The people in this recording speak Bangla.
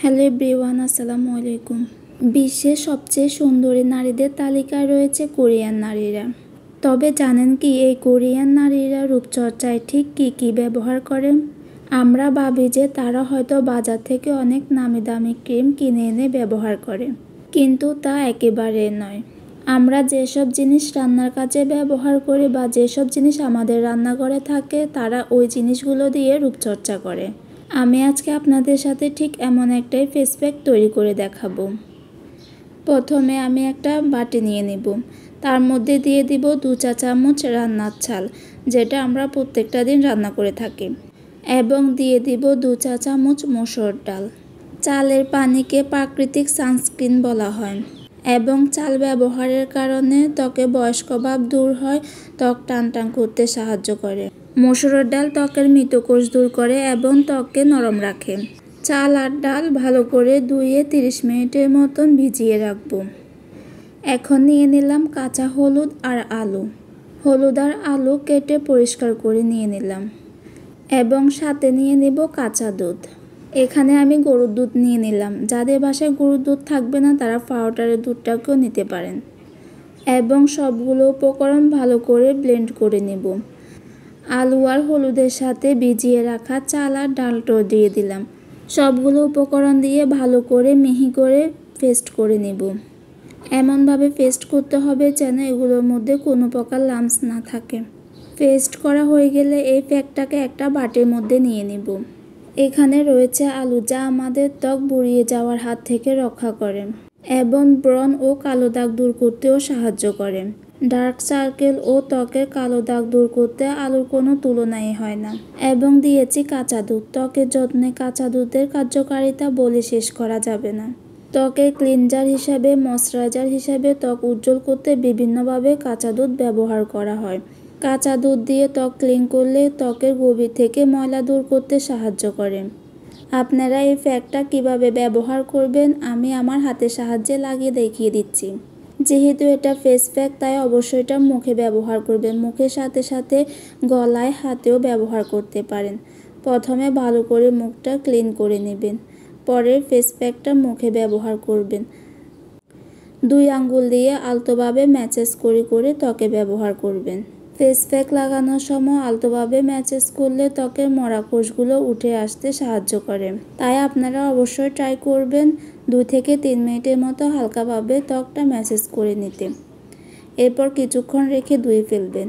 হ্যালো এভরিওয়ান, আসসালামু আলাইকুম। বিশ্বের সবচেয়ে সুন্দরী নারীদের তালিকায় রয়েছে কোরিয়ান নারীরা। তবে জানেন কি এই কোরিয়ান নারীরা রূপচর্চায় ঠিক কী কী ব্যবহার করেন? আমরা ভাবি যে তারা হয়তো বাজার থেকে অনেক নামি দামি ক্রিম কিনে এনে ব্যবহার করে, কিন্তু তা একেবারে নয়। আমরা যেসব জিনিস রান্নার কাজে ব্যবহার করি বা যেসব জিনিস আমাদের রান্নাঘরে থাকে, তারা ওই জিনিসগুলো দিয়ে রূপচর্চা করে। আমি আজকে আপনাদের সাথে ঠিক এমন একটাই ফেস প্যাক তৈরি করে দেখাবো। প্রথমে আমি একটা বাটি নিয়ে নেব, তার মধ্যে দিয়ে দিব 2 চা চামচ রান্নার চাল, যেটা আমরা প্রত্যেকটা দিন রান্না করে থাকি, এবং দিয়ে দিব 2 চা চামচ মসুর ডাল। চালের পানিকে প্রাকৃতিক সানস্ক্রিন বলা হয় এবং চাল ব্যবহারের কারণে ত্বকে বয়স্ক ভাব দূর হয়, ত্বক টান করতে সাহায্য করে। মসুরের ডাল ত্বকের মৃতকোষ দূর করে এবং ত্বককে নরম রাখে। চাল আর ডাল ভালো করে ধুয়ে 30 মিনিটের মতন ভিজিয়ে রাখবো। এখন নিয়ে নিলাম কাঁচা হলুদ আর আলু। হলুদ আর আলু কেটে পরিষ্কার করে নিয়ে নিলাম এবং সাথে নিয়ে নিব কাঁচা দুধ। এখানে আমি গরুর দুধ নিয়ে নিলাম। যাদের বাসায় গরুর দুধ থাকবে না, তারা পাউডারের দুধটাকেও নিতে পারেন। এবং সবগুলো উপকরণ ভালো করে ব্লেন্ড করে নেব। আলু আর হলুদের সাথে ভিজিয়ে রাখা চাল আর ডালটাও দিয়ে দিলাম। সবগুলো উপকরণ দিয়ে ভালো করে মিহি করে পেস্ট করে নেব। এমনভাবে পেস্ট করতে হবে যেন এগুলোর মধ্যে কোনো প্রকার লাম্পস না থাকে। পেস্ট করা হয়ে গেলে এই প্যাকটাকে একটা বাটির মধ্যে নিয়ে নেব। এখানে রয়েছে আলু, যা আমাদের ত্বক বুড়িয়ে যাওয়ার হাত থেকে রক্ষা করে এবং ব্রণ ও কালো দাগ দূর করতেও সাহায্য করে। ডার্ক সার্কেল ও ত্বকের কালো দাগ দূর করতে আলুর কোনো তুলনাই হয় না। এবং দিয়েছি কাঁচা দুধ। ত্বকের যত্নে কাঁচা দুধের কার্যকারিতা বলে শেষ করা যাবে না। ত্বকের ক্লিনজার হিসাবে, ময়শ্চারাইজার হিসাবে ত্বক উজ্জ্বল করতে বিভিন্নভাবে কাঁচা দুধ ব্যবহার করা হয়। কাঁচা দুধ দিয়ে ত্বক ক্লিন করলে ত্বকের গভীর থেকে ময়লা দূর করতে সাহায্য করে। আপনারা এই প্যাকটা কিভাবে ব্যবহার করবেন আমি আমার হাতের সাহায্যে লাগিয়ে দেখিয়ে দিচ্ছি। যেহেতু এটা ফেস প্যাক, তাই অবশ্যই এটা মুখে ব্যবহার করবেন। মুখের সাথে সাথে গলায়, হাতেও ব্যবহার করতে পারেন। প্রথমে ভালো করে মুখটা ক্লিন করে নেবেন, পরে ফেস প্যাকটা মুখে ব্যবহার করবেন। 2 আঙ্গুল দিয়ে আলতোভাবে ম্যাসেজ করে ত্বকে ব্যবহার করবেন। ফেস প্যাক লাগানোর সময় আলতোভাবে ম্যাসেজ করলে ত্বকের মরা কোষগুলো উঠে আসতে সাহায্য করে। তাই আপনারা অবশ্যই ট্রাই করবেন 2 থেকে 3 মিনিটের মতো হালকাভাবে ত্বকটা ম্যাসেজ করে নিতে। এরপর কিছুক্ষণ রেখে ধুয়ে ফেলবেন।